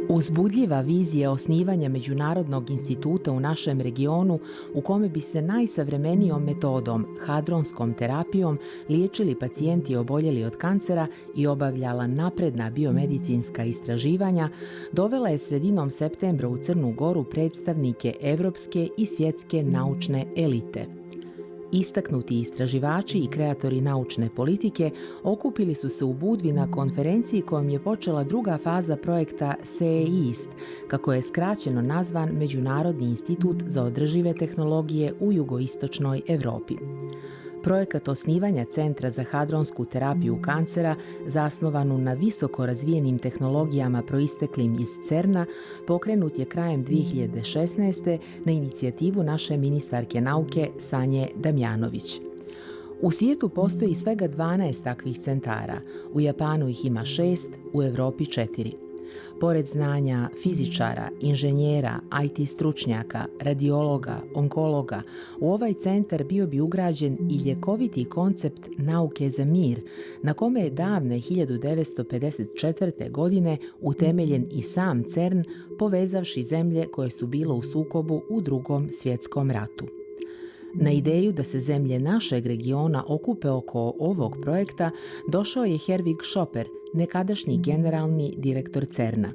Uzbudljiva vizija osnivanja Međunarodnog instituta u našem regionu u kome bi se najsavremenijom metodom, hadronskom terapijom, liječili pacijenti oboljeli od kancera i obavljala napredna biomedicinska istraživanja, dovela je sredinom septembra u Crnu Goru predstavnike evropske i svjetske naučne elite. Istaknuti istraživači i kreatori naučne politike okupili su se u Budvi na konferenciji kojom je počela druga faza projekta SEIST, kako je skraćeno nazvan Međunarodni institut za održive tehnologije u jugoistočnoj Europi. Projekat osnivanja Centra za hadronsku terapiju kancera, zasnovanu na visoko razvijenim tehnologijama proisteklim iz CERN-a, pokrenut je krajem 2016. na inicijativu naše ministarke nauke Sanje Damjanović. U svijetu postoji svega 12 takvih centara, u Japanu ih ima 6, u Europi 4. Pored znanja fizičara, inženjera, IT stručnjaka, radiologa, onkologa, u ovaj centar bio bi ugrađen i ljekoviti koncept nauke za mir, na kome je davne 1954. godine utemeljen i sam CERN, povezavši zemlje koje su bile u sukobu u Drugom svjetskom ratu. Na ideju da se zemlje našeg regiona okupe oko ovog projekta došao je Hervig Šoper, nekadašnji generalni direktor CERN-a.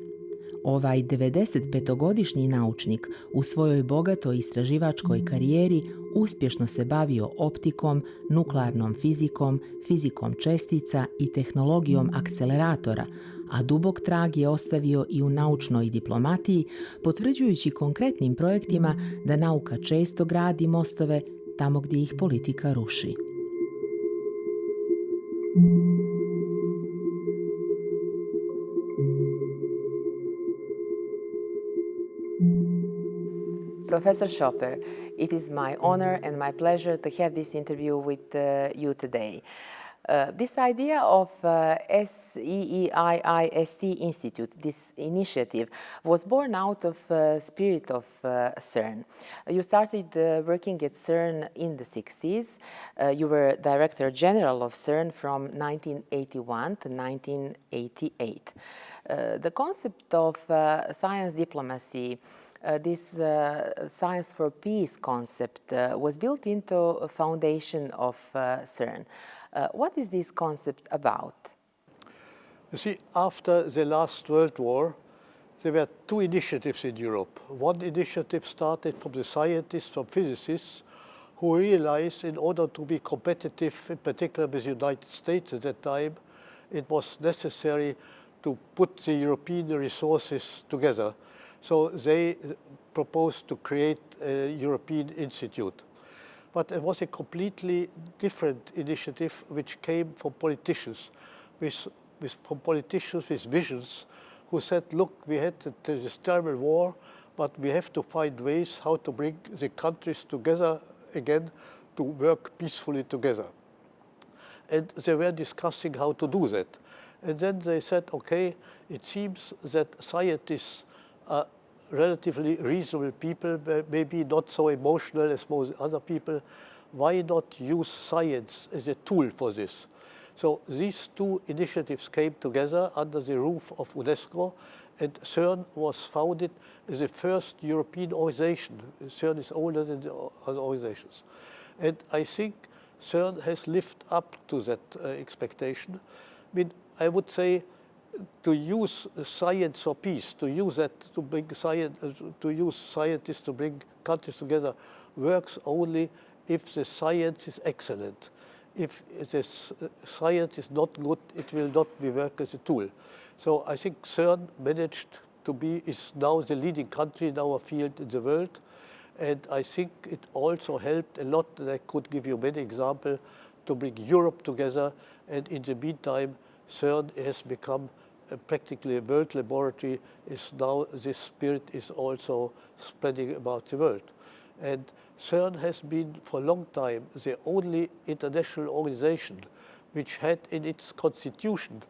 Ovaj 95-godišnji naučnik u svojoj bogatoj istraživačkoj karijeri uspješno se bavio optikom, nuklearnom fizikom, fizikom čestica i tehnologijom akceleratora, a dubok trag je ostavio i u naučnoj diplomatiji, potvrđujući konkretnim projektima da nauka često gradi mostove tamo gdje ih politika ruši. Professor Šoper, it is my honor and my pleasure to have this interview with you today. This idea of SEIIST Institute, this initiative, was born out of spirit of CERN. You started working at CERN in the 60s. You were Director General of CERN from 1981 to 1988. The concept of science diplomacy, this science for peace concept, was built into a foundation of CERN. What is this concept about? You see, after the last World War, there were two initiatives in Europe. One initiative started from the scientists, from physicists, who realized in order to be competitive, in particular with the United States at that time, it was necessary to put the European resources together. So they proposed to create a European institute. But it was a completely different initiative which came from politicians, from politicians with visions who said, look, we had this terrible war, but we have to find ways how to bring the countries together again to work peacefully together. And they were discussing how to do that. And then they said, okay, it seems that scientists are relatively reasonable people, maybe not so emotional as most other people. Why not use science as a tool for this? So these two initiatives came together under the roof of UNESCO, and CERN was founded as the first European organization. CERN is older than the other organizations. And I think CERN has lived up to that expectation. I mean, I would say to use science for peace, to use that to bring science, to use scientists to bring countries together, works only if the science is excellent. If the science is not good, it will not be work as a tool. So I think CERN managed to be, is now the leading country in our field in the world. And I think it also helped a lot, and I could give you many examples, to bring Europe together. And in the meantime, CERN has become practically a world laboratory. Is now this spirit is also spreading about the world. And CERN has been for a long time the only international organization which had in its constitution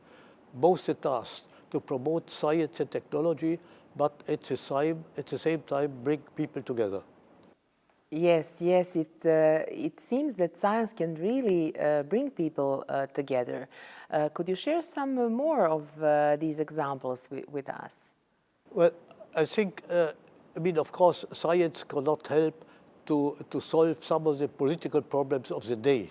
both the task to promote science and technology, but at the same time bring people together. Yes, yes. It seems that science can really bring people together. Could you share some more of these examples with us? Well, I think, of course, science cannot help to solve some of the political problems of the day.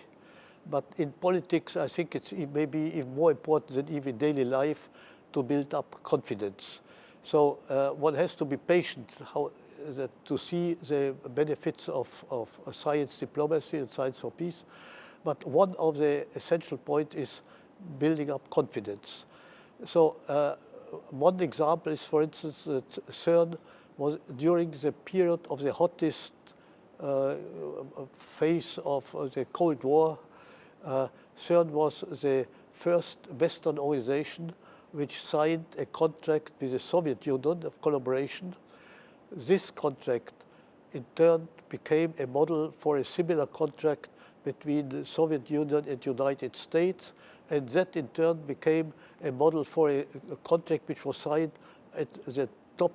But in politics, I think it's maybe even more important than even daily life to build up confidence. So one has to be patient to see the benefits of science diplomacy and science for peace. But one of the essential points is building up confidence. So one example is, for instance, that CERN was during the period of the hottest phase of the Cold War. CERN was the first Western organization which signed a contract with the Soviet Union of collaboration. This contract in turn became a model for a similar contract between the Soviet Union and the United States, and that in turn became a model for a contract which was signed at the top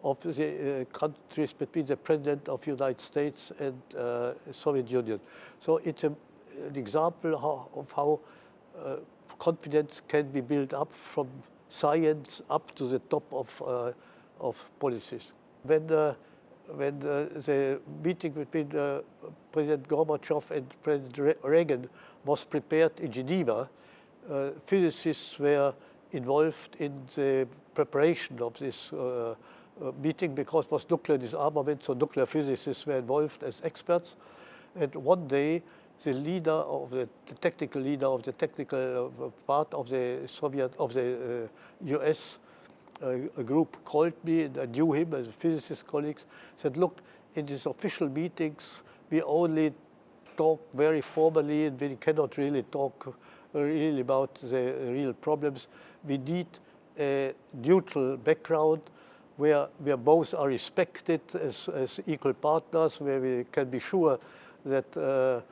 of the countries between the President of the United States and Soviet Union. So it's an example of how confidence can be built up from science up to the top of policies. When the meeting between President Gorbachev and President Reagan was prepared in Geneva, physicists were involved in the preparation of this meeting because it was nuclear disarmament, so nuclear physicists were involved as experts. And one day, the leader of the technical leader of the technical part of the US group called me, and I knew him as a physicist colleague, said, look, in these official meetings, we only talk very formally and we cannot really talk really about the real problems. We need a neutral background where both are respected as equal partners, where we can be sure that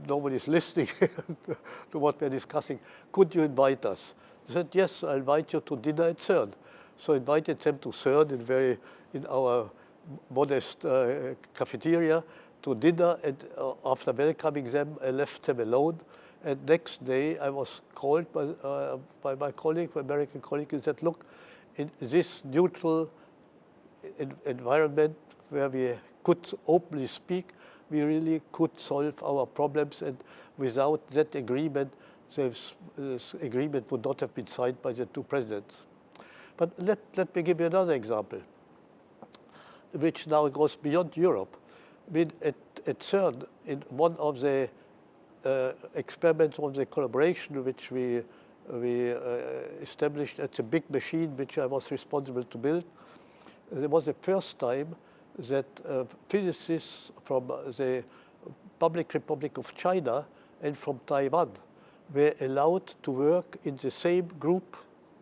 nobody is listening to what we're discussing. Could you invite us? I said, yes, I'll invite you to dinner at CERN. So I invited them to CERN in our modest cafeteria to dinner, and after welcoming them, I left them alone. And next day, I was called by my colleague, my American colleague, and said, look, in this neutral environment where we could openly speak, we really could solve our problems, and without that agreement, this agreement would not have been signed by the two presidents. But let me give you another example, which now goes beyond Europe. I mean, at CERN, in one of the experiments of the collaboration which we established, it's a big machine which I was responsible to build. It was the first time that physicists from the Public Republic of China and from Taiwan were allowed to work in the same group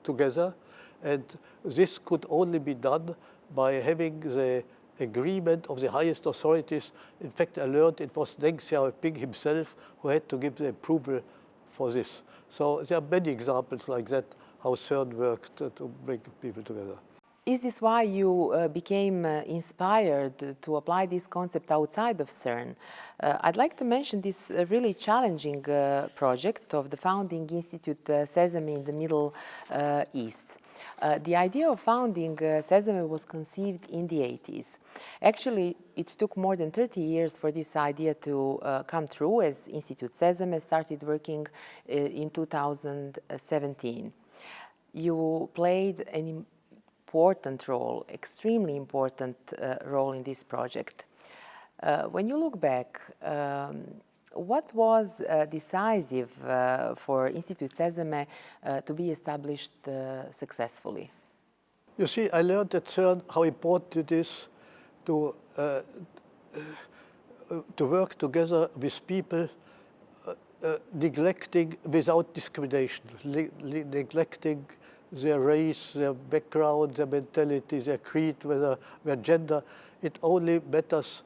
together, and this could only be done by having the agreement of the highest authorities. In fact, I learned it was Deng Xiaoping himself who had to give the approval for this. So there are many examples like that, how CERN worked to bring people together. Is this why you became inspired to apply this concept outside of CERN? I'd like to mention this really challenging project of the founding institute Sesame in the Middle East. The idea of founding Sesame was conceived in the 80s. Actually, it took more than 30 years for this idea to come true, as Institute Sesame started working in 2017. You played an important role, extremely important role in this project. When you look back, what was decisive for Institute Sesame to be established successfully? You see, I learned at CERN how important it is to work together with people neglecting without discrimination, neglecting their race, their background, their mentality, their creed, their gender. It only matters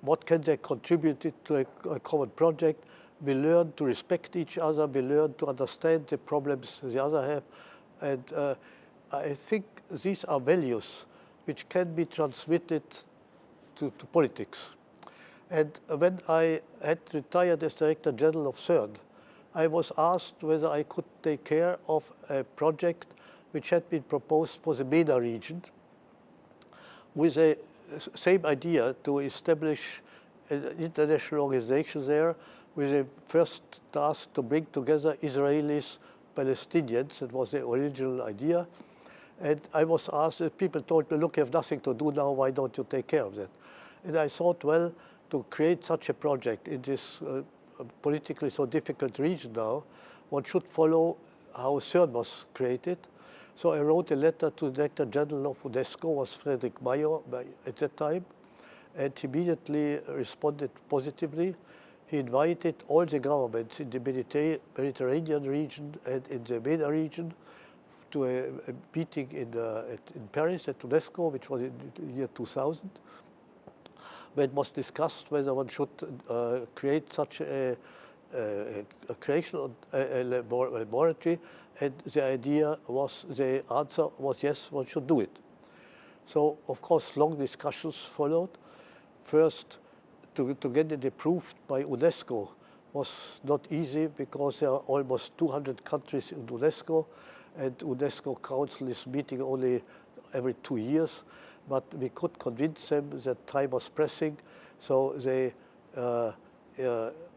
what can they contribute to a common project. We learn to respect each other. We learn to understand the problems the other have. And I think these are values which can be transmitted to politics. And when I had retired as Director General of CERN, I was asked whether I could take care of a project which had been proposed for the MENA region with the same idea to establish an international organization there with the first task to bring together Israelis, Palestinians. That was the original idea. And I was asked, people told me, look, you have nothing to do now, why don't you take care of that? And I thought, well, to create such a project in this politically so difficult region now, one should follow how CERN was created. So I wrote a letter to the Director General of UNESCO, was Frederick Mayer at that time, and he immediately responded positively. He invited all the governments in the Mediterranean region and in the MENA region to a meeting in Paris at UNESCO, which was in the year 2000, where it was discussed whether one should create such a laboratory, and the answer was yes, one should do it. So, of course, long discussions followed. First, to get it approved by UNESCO was not easy because there are almost 200 countries in UNESCO, and UNESCO Council is meeting only every 2 years. But we could convince them that time was pressing, so they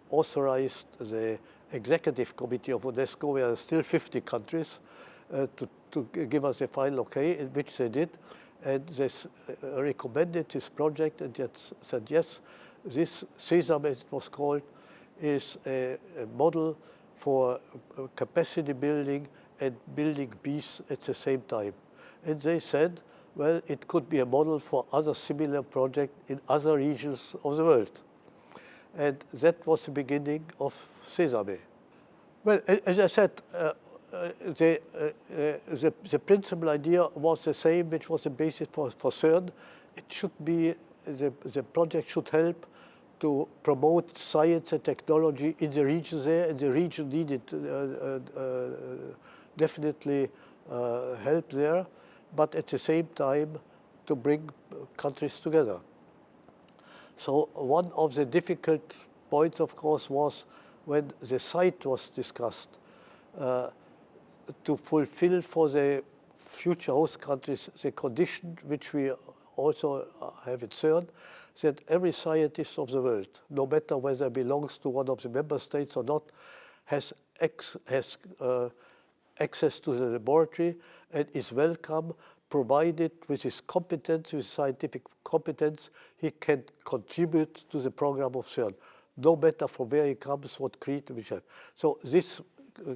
authorized the executive committee of UNESCO, where there are still 50 countries, to give us a final okay, in which they did. And they recommended this project and said, yes, this SESAM, as it was called, is a model for capacity building and building peace at the same time. And they said, well, it could be a model for other similar projects in other regions of the world. And that was the beginning of SESAME. Well, as I said, the principal idea was the same, which was the basis for CERN. It should be, the project should help to promote science and technology in the region there, and the region needed definitely help there, but at the same time to bring countries together. So one of the difficult points, of course, was when the site was discussed, to fulfill for the future host countries the condition which we also have at CERN, that every scientist of the world, no matter whether it belongs to one of the member states or not, has access to the laboratory and is welcome, provided with his competence, with scientific competence, he can contribute to the program of CERN, no matter from where he comes, what creed we have. So this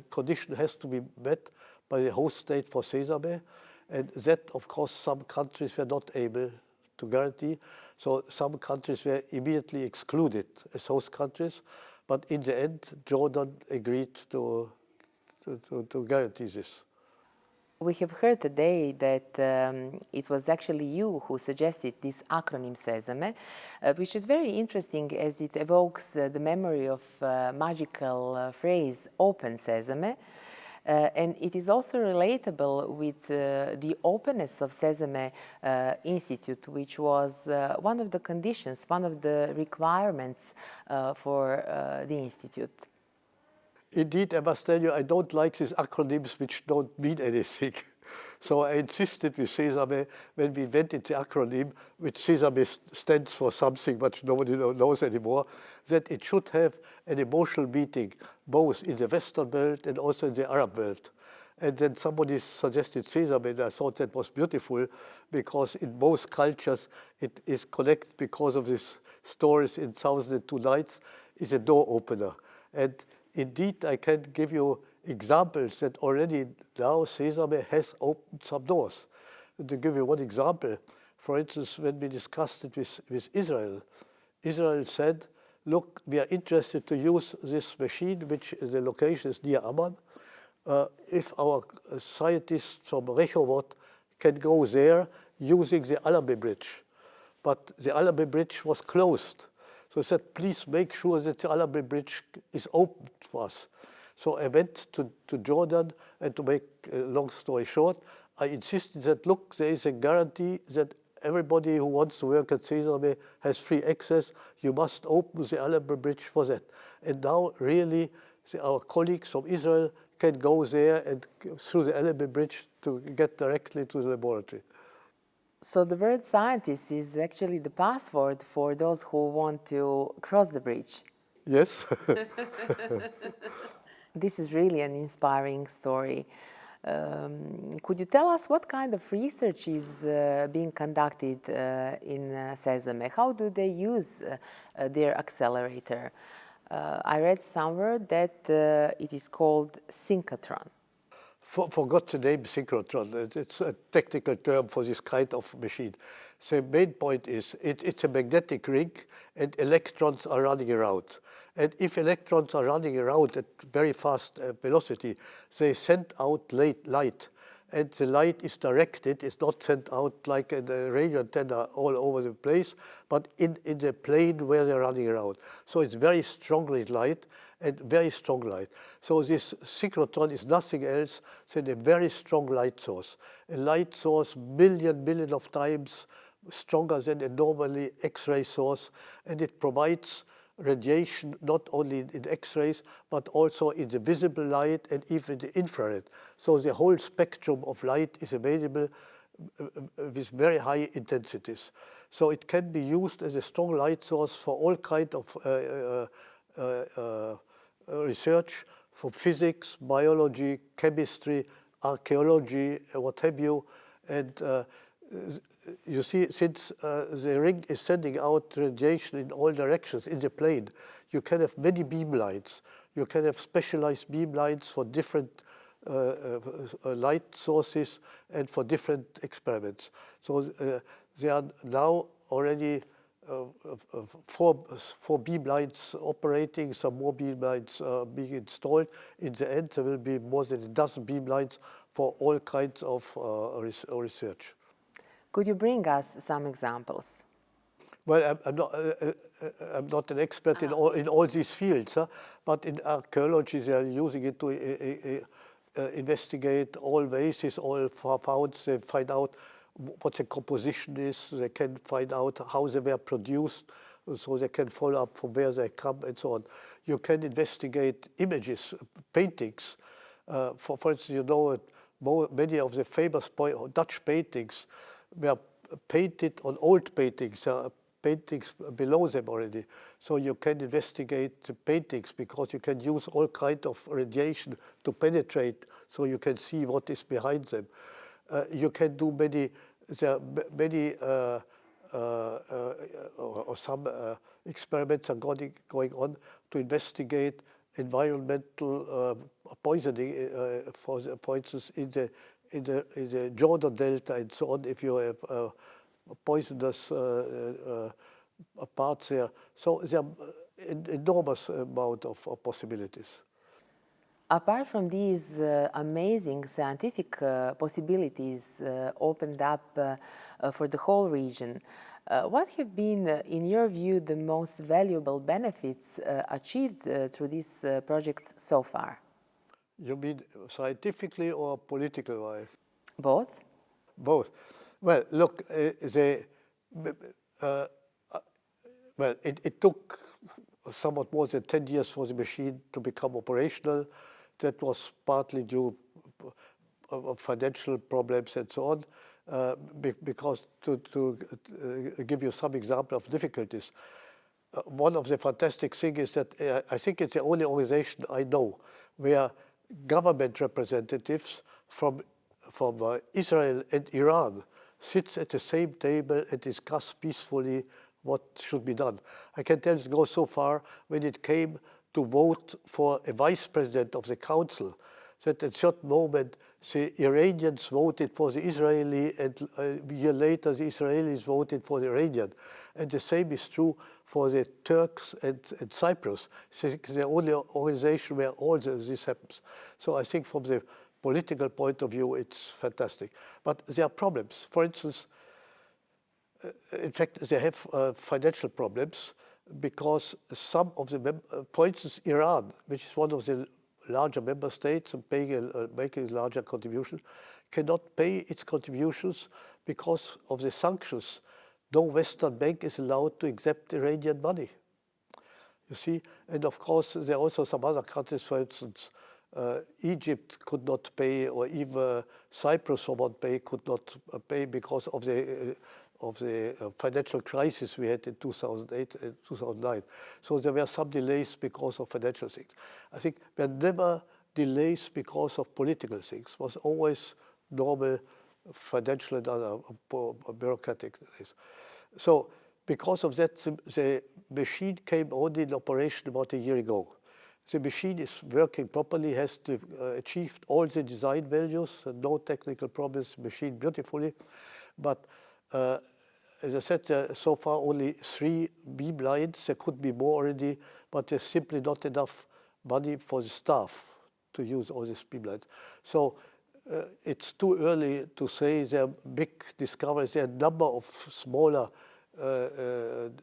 condition has to be met by the host state for SESAME, and that, of course, some countries were not able to guarantee. So some countries were immediately excluded as host countries, but in the end, Jordan agreed to guarantee this. We have heard today that it was actually you who suggested this acronym SESAME, which is very interesting as it evokes the memory of magical phrase Open Sesame. And it is also relatable with the openness of SESAME Institute, which was one of the conditions, one of the requirements for the Institute. Indeed, I must tell you, I don't like these acronyms which don't mean anything. So I insisted with SESAME when we invented the acronym, which SESAME stands for something which nobody knows anymore, that it should have an emotional meaning, both in the Western world and also in the Arab world. And then somebody suggested SESAME, and I thought that was beautiful, because in both cultures it is connected because of these stories in 1002 Nights, is a door opener. And indeed, I can give you examples that already now SESAME has opened some doors. And to give you one example, for instance, when we discussed it with Israel, Israel said, look, we are interested to use this machine, which the location is near Amman. If our scientists from Rehovot can go there using the Alame Bridge. But the Alame Bridge was closed. So I said, please make sure that the Alame Bridge is open for us. So I went to Jordan, and to make a long story short, I insisted that, look, there is a guarantee that everybody who wants to work at Sesame has free access. You must open the Alhambra Bridge for that. And now really our colleagues from Israel can go there and through the Alhambra Bridge to get directly to the laboratory. So the word scientist is actually the password for those who want to cross the bridge. Yes. This is really an inspiring story. Could you tell us what kind of research is being conducted in Sesame? How do they use their accelerator? I read somewhere that it is called synchrotron. Forgot the name synchrotron. It's a technical term for this kind of machine. The main point is it's a magnetic ring and electrons are running around. And if electrons are running around at very fast velocity, they send out light. And the light is directed, it's not sent out like a radio antenna all over the place, but in the plane where they're running around. So it's very strong light and very strong light. So this synchrotron is nothing else than a very strong light source. A light source million of times stronger than a normally X-ray source, and it provides radiation not only in X-rays but also in the visible light and even the infrared. So the whole spectrum of light is available with very high intensities. So it can be used as a strong light source for all kinds of research, for physics, biology, chemistry, archaeology, what have you. And you see, since the ring is sending out radiation in all directions in the plane, you can have many beamlines. You can have specialized beamlines for different light sources and for different experiments. So there are now already 4 beamlines operating, some more beamlines being installed. In the end, there will be more than a dozen beamlines for all kinds of research. Could you bring us some examples? Well, I'm not an expert in all these fields, but in archaeology they are using it to investigate all vases, all founds. They find out what the composition is. They can find out how they were produced, so they can follow up from where they come and so on. You can investigate images, paintings. For instance, you know, many of the famous Dutch paintings were painted on old paintings. There are paintings below them already. So you can investigate the paintings because you can use all kinds of radiation to penetrate so you can see what is behind them. You can do some experiments are going on to investigate environmental poisoning, for instance, in the Jordan Delta and so on, if you have poisonous parts there. So there are an enormous amount of possibilities. Apart from these amazing scientific possibilities opened up for the whole region, what have been, in your view, the most valuable benefits achieved through this project so far? You mean scientifically or politically wise? Both. Both. Well, look, it took somewhat more than 10 years for the machine to become operational. That was partly due to financial problems and so on. Because to give you some example of difficulties, one of the fantastic things is that I think it's the only organization I know where government representatives from Israel and Iran sit at the same table and discuss peacefully what should be done. I can tell it goes so far when it came to vote for a vice president of the council, that at a certain moment the Iranians voted for the Israeli, and a year later the Israelis voted for the Iranian. And the same is true for the Turks and Cyprus. It's the only organization where all this happens. So I think from the political point of view, it's fantastic. But there are problems. For instance, in fact, they have financial problems because some of the, for instance, Iran, which is one of the larger member states and making a larger contribution, cannot pay its contributions because of the sanctions. No Western bank is allowed to accept Iranian money. You see, and of course there are also some other countries, for instance, Egypt could not pay, or even Cyprus for one pay could not pay because of the financial crisis we had in 2008 and 2009. So there were some delays because of financial things. I think there were never delays because of political things. It was always normal financial and other bureaucratic things. So because of that, the machine came only in operation about a year ago. The machine is working properly, has achieved all the design values, no technical problems, machine beautifully. But as I said, there are so far only 3 beam lines. There could be more already, but there's simply not enough money for the staff to use all these beam lines. So it's too early to say there are big discoveries. There are a number of smaller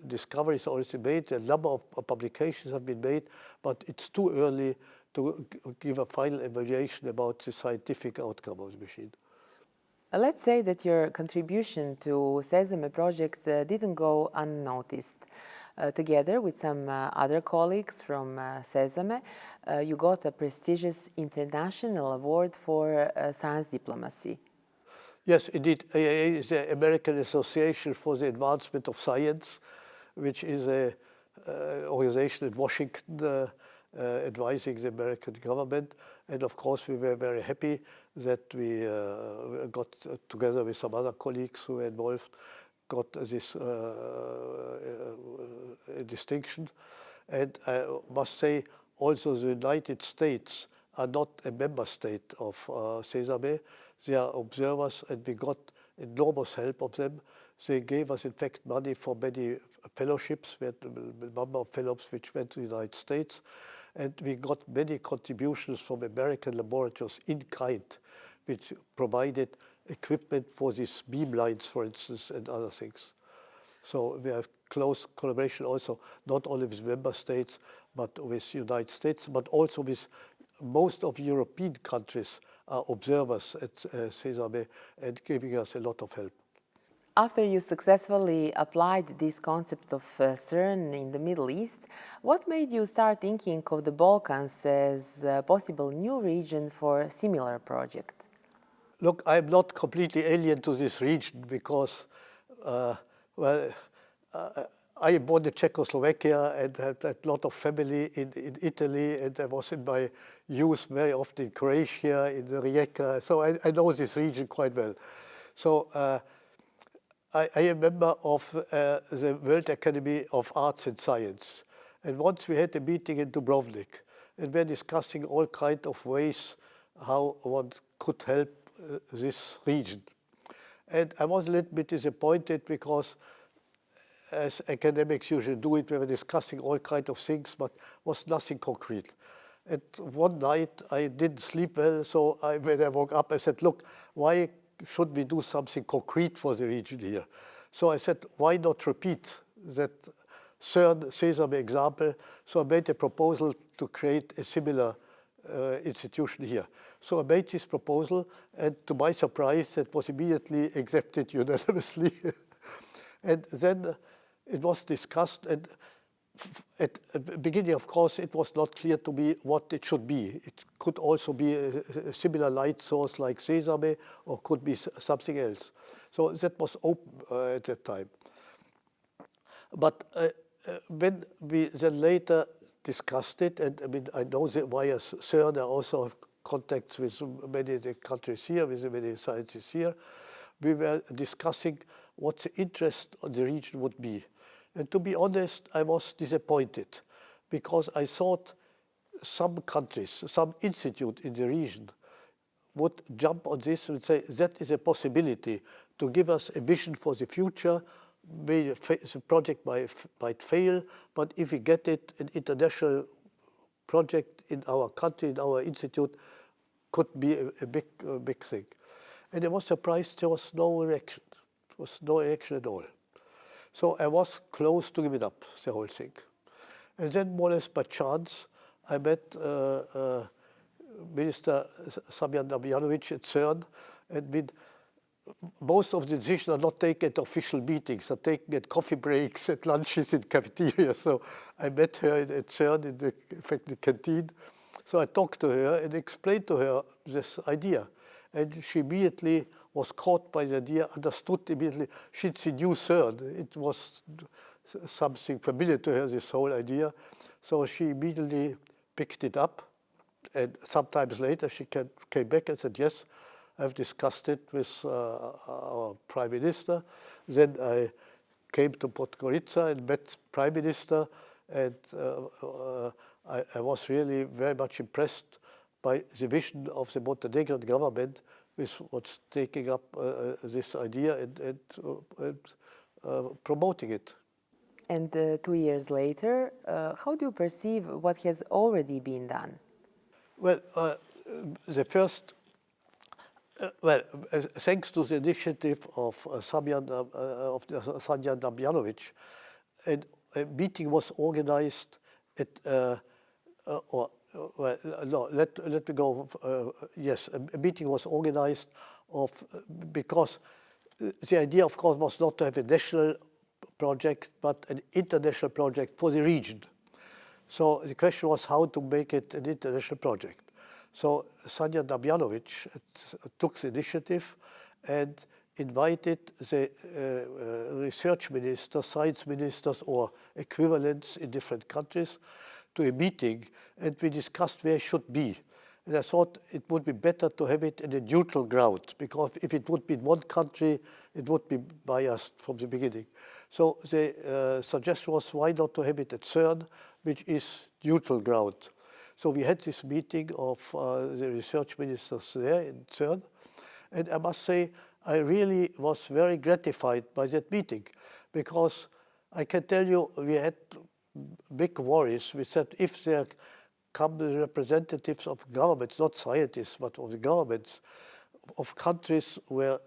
discoveries already made. A number of publications have been made, but it's too early to give a final evaluation about the scientific outcome of the machine. Let's say that your contribution to Sesame project didn't go unnoticed. Together with some other colleagues from Sesame, you got a prestigious international award for science diplomacy. Yes, indeed. AIA is the American Association for the Advancement of Science, which is an organization in Washington advising the American government. And of course, we were very happy that we got together with some other colleagues who were involved, got this distinction. And I must say, also the United States are not a member state of Sesame. They are observers, and we got enormous help of them. They gave us, in fact, money for many fellowships. We had a number of fellows which went to the United States. And we got many contributions from American laboratories in kind, which provided equipment for these beam lines, for instance, and other things. So we have close collaboration also, not only with member states, but with the United States, but also with most of European countries are observers at Sesame and giving us a lot of help. After you successfully applied this concept of CERN in the Middle East, what made you start thinking of the Balkans as a possible new region for a similar project? Look, I'm not completely alien to this region because, I am born in Czechoslovakia and had a lot of family in Italy, and I was in my youth very often in Croatia, in Rijeka, so I know this region quite well. So I am a member of the World Academy of Arts and Science, and once we had a meeting in Dubrovnik, and we were discussing all kinds of ways how one could help this region. And I was a little bit disappointed because, as academics usually do it, we were discussing all kinds of things, but was nothing concrete. And one night I didn't sleep well, so when I woke up, I said, look, why should we do something concrete for the region here? So I said, why not repeat that CERN Sesame example? So I made a proposal to create a similar institution here. So I made this proposal, and to my surprise, it was immediately accepted unanimously. And then it was discussed, and at the beginning, of course, it was not clear to me what it should be. It could also be a similar light source like Sesame, or could be something else. So that was open at that time. But when we then later discussed it, and I mean, I know that via CERN, I also have contacts with many of the countries here, with many scientists here, we were discussing what the interest of the region would be. And to be honest, I was disappointed because I thought some countries, some institute in the region would jump on this and say, that is a possibility to give us a vision for the future. Maybe the project might fail, but if we get it, an international project in our country, in our institute, could be a big thing. And I was surprised there was no reaction. There was no reaction at all. So I was close to giving up the whole thing. And then, more or less by chance, I met Minister Samjan Damjanovic at CERN, And most of the decisions are not taken at official meetings, are taken at coffee breaks, at lunches in cafeteria. So I met her at CERN in the canteen. So I talked to her and explained to her this idea. And she immediately was caught by the idea, understood immediately. She knew CERN. It was something familiar to her, this whole idea. So she immediately picked it up. And sometimes later she came back and said, yes, I've discussed it with our Prime Minister. Then I came to Podgorica and met Prime Minister, and I was really very much impressed by the vision of the Montenegrin government, which was taking up this idea and promoting it. And 2 years later, how do you perceive what has already been done? Well, the first, thanks to the initiative of Sanja Damjanović, a meeting was organized at, let me go, yes, a meeting was organized because the idea, of course, was not to have a national project, but an international project for the region. So the question was how to make it an international project. So Sanja Damjanović took the initiative and invited the research ministers, science ministers, or equivalents in different countries to a meeting, and we discussed where it should be. And I thought it would be better to have it in a neutral ground, because if it would be in one country, it would be biased from the beginning. So the suggestion was, why not to have it at CERN, which is neutral ground. So we had this meeting of the research ministers there in CERN, and I must say I really was very gratified by that meeting, because I can tell you we had big worries. We said if there come the representatives of governments, not scientists, but of the governments of countries where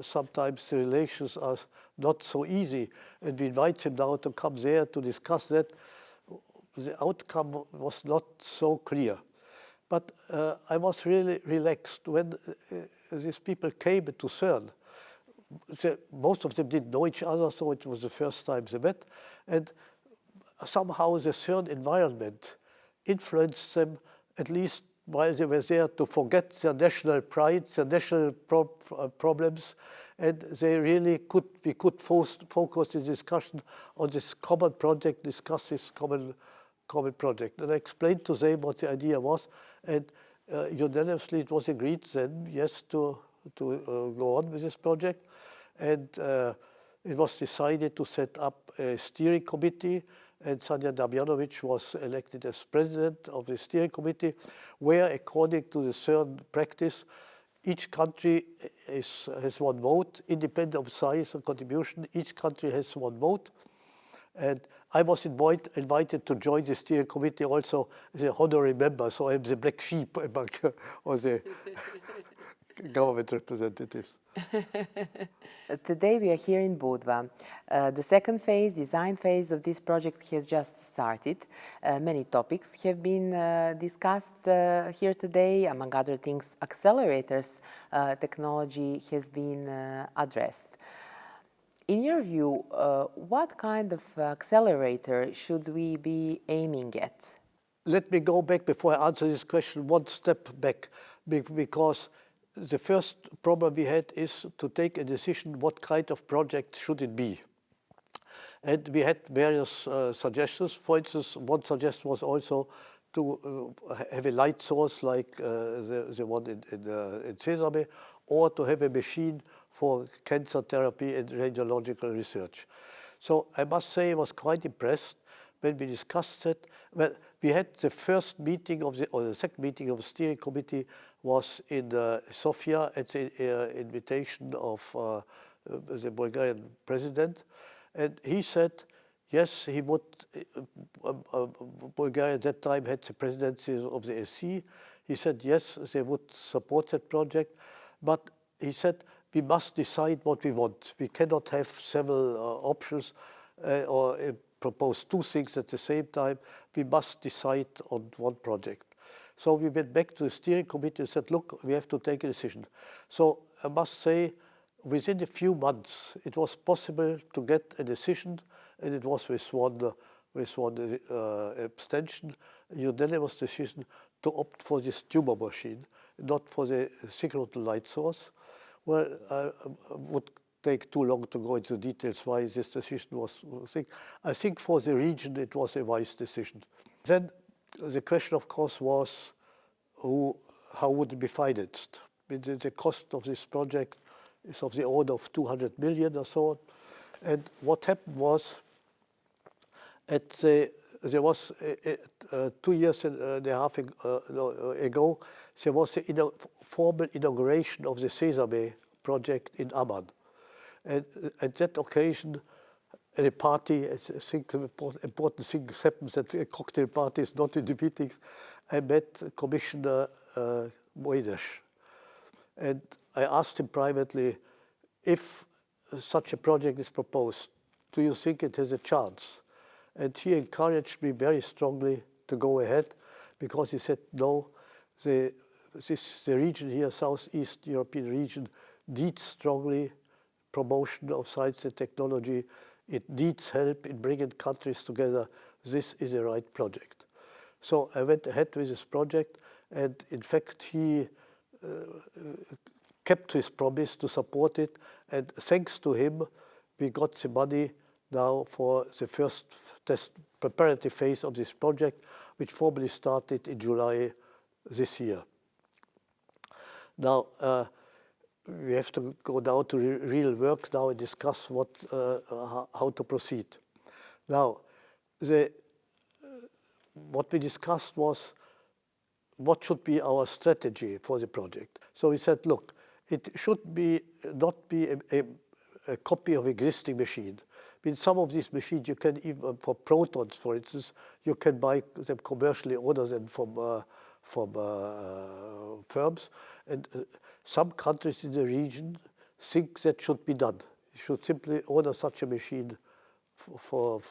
sometimes the relations are not so easy, and we invite them now to come there to discuss that, the outcome was not so clear. But I was really relaxed when these people came to CERN. Most of them didn't know each other, so it was the first time they met. And somehow the CERN environment influenced them, at least while they were there, to forget their national pride, their national problems, and they really we could focus the discussion on this common project, discuss this common project. And I explained to them what the idea was, and unanimously it was agreed then, yes, to go on with this project. And it was decided to set up a steering committee, and Sanja Damjanović was elected as president of the steering committee, where, according to the CERN practice, each country has one vote, independent of size and contribution. Each country has one vote. And I was invited to join the steering committee also as an honorary member, so I'm the black sheep among all the government representatives. Today we are here in Budva. The second phase, design phase of this project has just started. Many topics have been discussed here today. Among other things, accelerators technology has been addressed. In your view, what kind of accelerator should we be aiming at? Let me go back, before I answer this question, one step back, because the first problem we had is to take a decision what kind of project should it be. And we had various suggestions. For instance, one suggestion was also to have a light source like the one in Sesame, or to have a machine for cancer therapy and radiological research. So I must say I was quite impressed when we discussed it. Well, we had the first meeting of the second meeting of the steering committee was in Sofia at the invitation of the Bulgarian president. And he said, yes, he would, Bulgaria at that time had the presidency of the SC. He said, yes, they would support that project. But he said, we must decide what we want. We cannot have several options or propose two things at the same time. We must decide on one project. So we went back to the steering committee and said, look, we have to take a decision. So I must say, within a few months, it was possible to get a decision, and it was with one abstention, a unanimous decision to opt for this tumor machine, not for the signal light source. Well, I would take too long to go into details why this decision was. I think for the region it was a wise decision. Then the question, of course, was how would it be financed? The cost of this project is of the order of 200 million or so on. And what happened was, there was 2 years and a half ago, there was a formal inauguration of the Sesame project in Amman. And at that occasion, at a party, I think important things happens at a cocktail parties, not in the meetings. I met Commissioner Moedas. And I asked him privately, if such a project is proposed, do you think it has a chance? And he encouraged me very strongly to go ahead, because he said, no, the region here, Southeast European region, needs strongly promotion of science and technology. It needs help in bringing countries together. This is a right project. So I went ahead with this project, and in fact he kept his promise to support it, and thanks to him we got the money now for the first test preparative phase of this project, which formally started in July this year. Now we have to go down to real work now and discuss how to proceed. Now, what we discussed was what should be our strategy for the project. So we said, look, it should not be a copy of existing machine. I mean, some of these machines you can even, for protons, for instance, you can buy them commercially, order them from firms. And some countries in the region think that should be done. You should simply order such a machine for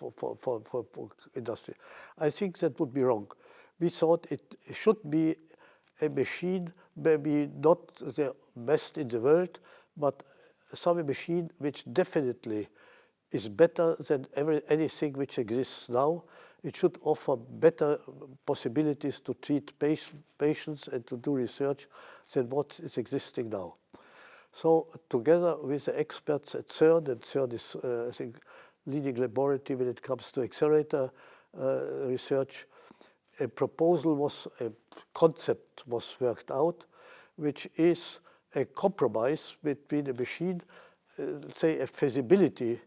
industry. I think that would be wrong. We thought it should be a machine, maybe not the best in the world, but some machine which definitely is better than anything which exists now. It should offer better possibilities to treat patients and to do research than what is existing now. So together with the experts at CERN, and CERN is, I think, leading laboratory when it comes to accelerator research, a concept was worked out, which is a compromise between a machine, say a feasibility,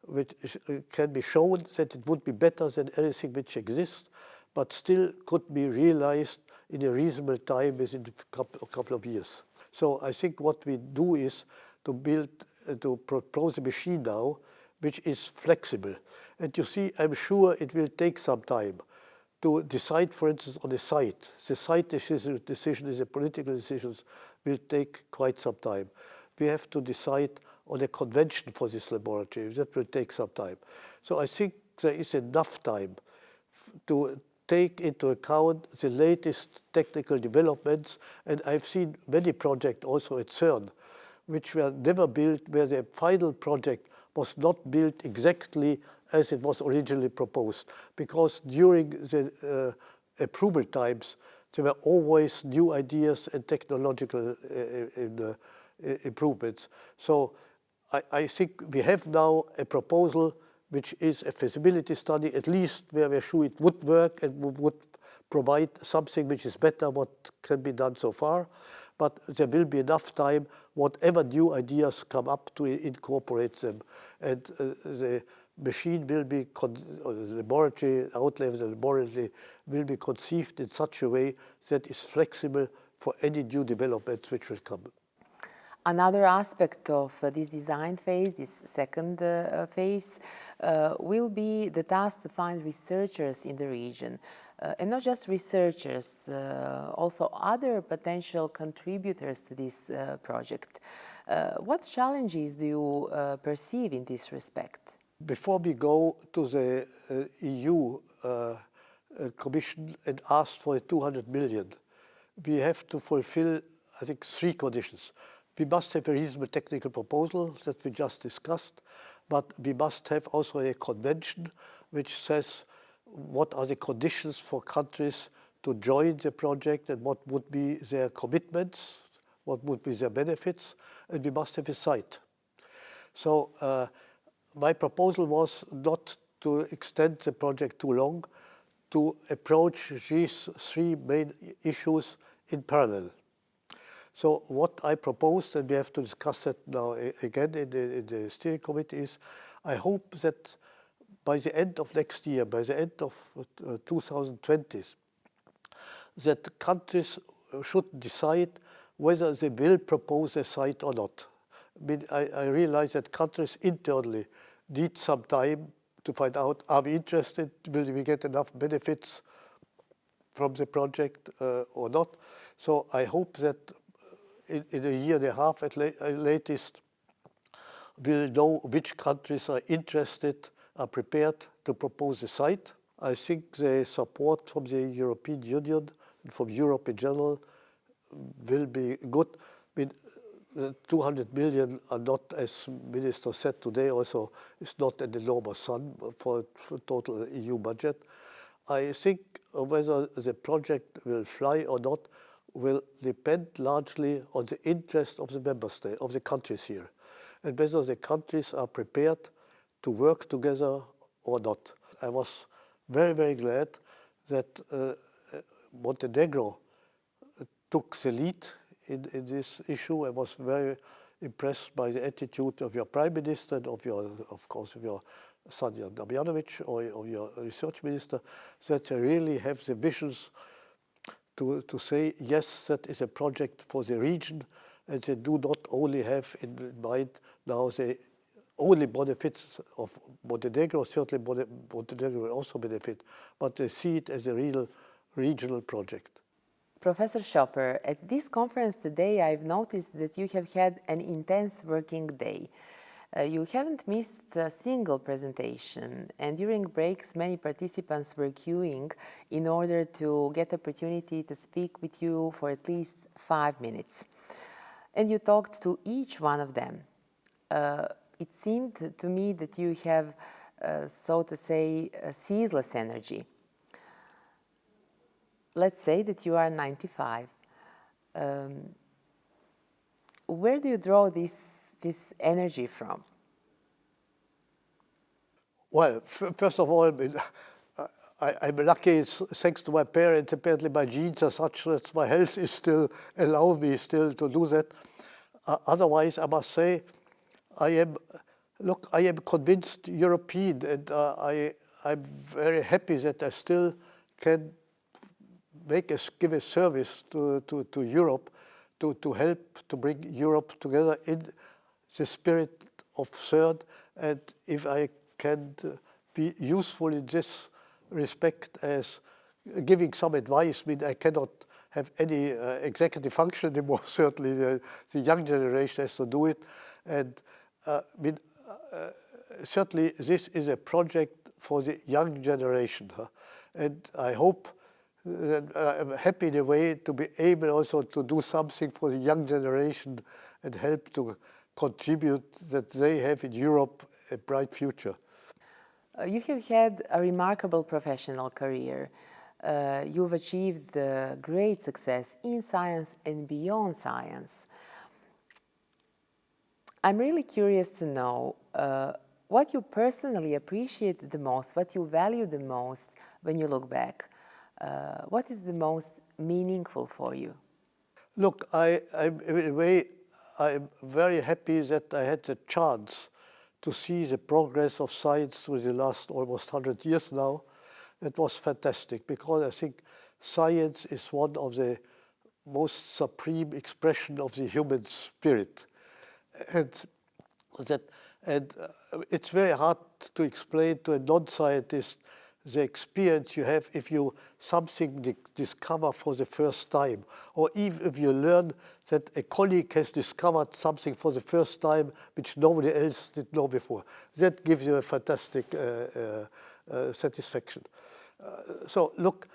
which can be shown that it would be better than anything which exists, but still could be realized in a reasonable time within a couple of years. So I think what we do is to propose a machine now which is flexible. And you see, I'm sure it will take some time to decide, for instance, on the site. The site decision is a political decision, will take quite some time. We have to decide on a convention for this laboratory. That will take some time. So I think there is enough time to take into account the latest technical developments. And I've seen many projects also at CERN, which were never built, where the final project was not built exactly as it was originally proposed. Because during the approval times, there were always new ideas and technological improvements. So I think we have now a proposal which is a feasibility study, at least where we're sure it would work and would provide something which is better what can be done so far. But there will be enough time, whatever new ideas come up, to incorporate them. And the machine will be, or the laboratory, outlay of the laboratory will be conceived in such a way that is flexible for any new developments which will come. Another aspect of this design phase, this second phase, will be the task to find researchers in the region. And not just researchers, also other potential contributors to this project. What challenges do you perceive in this respect? Before we go to the EU Commission and asked for 200 million. We have to fulfill, I think, 3 conditions. We must have a reasonable technical proposal that we just discussed, but we must have also a convention which says what are the conditions for countries to join the project and what would be their commitments, what would be their benefits, and we must have a site. So my proposal was not to extend the project too long, to approach these 3 main issues in parallel. So what I proposed, and we have to discuss it now again in the steering committee, is I hope that by the end of next year, by the end of 2020, that countries should decide whether they will propose a site or not. I mean, I realize that countries internally need some time to find out, are we interested, will we get enough benefits from the project or not. So I hope that in a year and a half at latest, we'll know which countries are interested, are prepared to propose a site. I think the support from the European Union and from Europe in general will be good. I mean, 200 million are not, as Minister said today also, it's not an enormous sum for total EU budget. I think whether the project will fly or not will depend largely on the interest of the member state, of the countries here, and whether the countries are prepared to work together or not. I was very, very glad that Montenegro took the lead in this issue. I was very impressed by the attitude of your Prime Minister and of course, of your Sanja Damjanovic or your research minister, that they really have the visions to say, yes, that is a project for the region, and they do not only have in mind now the only benefits of Montenegro. Certainly Montenegro will also benefit, but they see it as a real regional project. Professor Šoper, at this conference today, I've noticed that you have had an intense working day. You haven't missed a single presentation, and during breaks, many participants were queuing in order to get opportunity to speak with you for at least 5 minutes. And you talked to each one of them. It seemed to me that you have, so to say, a ceaseless energy. Let's say that you are 95. Where do you draw this energy from? Well, first of all, I'm lucky, thanks to my parents. Apparently my genes are such that my health is still allowing me still to do that. Otherwise, I must say, I am convinced European, and I'm very happy that I still can give a service to Europe, to help to bring Europe together in the spirit of CERN. And if I can be useful in this respect as giving some advice, I mean, I cannot have any executive function anymore. Certainly the young generation has to do it. And certainly this is a project for the young generation. And I hope that I'm happy in a way to be able also to do something for the young generation and help to contribute that they have in Europe a bright future. You have had a remarkable professional career. You've achieved great success in science and beyond science. I'm really curious to know what you personally appreciate the most, what you value the most when you look back. What is the most meaningful for you? Look, in a way, I'm very happy that I had the chance to see the progress of science through the last almost 100 years now. It was fantastic, because I think science is one of the most supreme expression of the human spirit. And it's very hard to explain to a non-scientist the experience you have if you something discover for the first time, or even if you learn that a colleague has discovered something for the first time which nobody else did know before. That gives you a fantastic satisfaction. So look,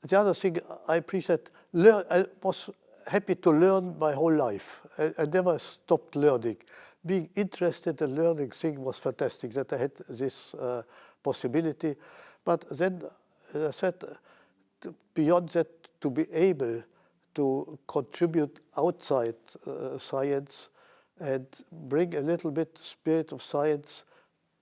the other thing I appreciate, I was happy to learn my whole life. I never stopped learning. Being interested in learning thing was fantastic, that I had this possibility. But then, as I said, beyond that, to be able to contribute outside science and bring a little bit spirit of science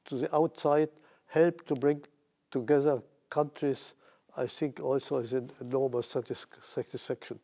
to the outside, help to bring together countries, I think also is an enormous satisfaction.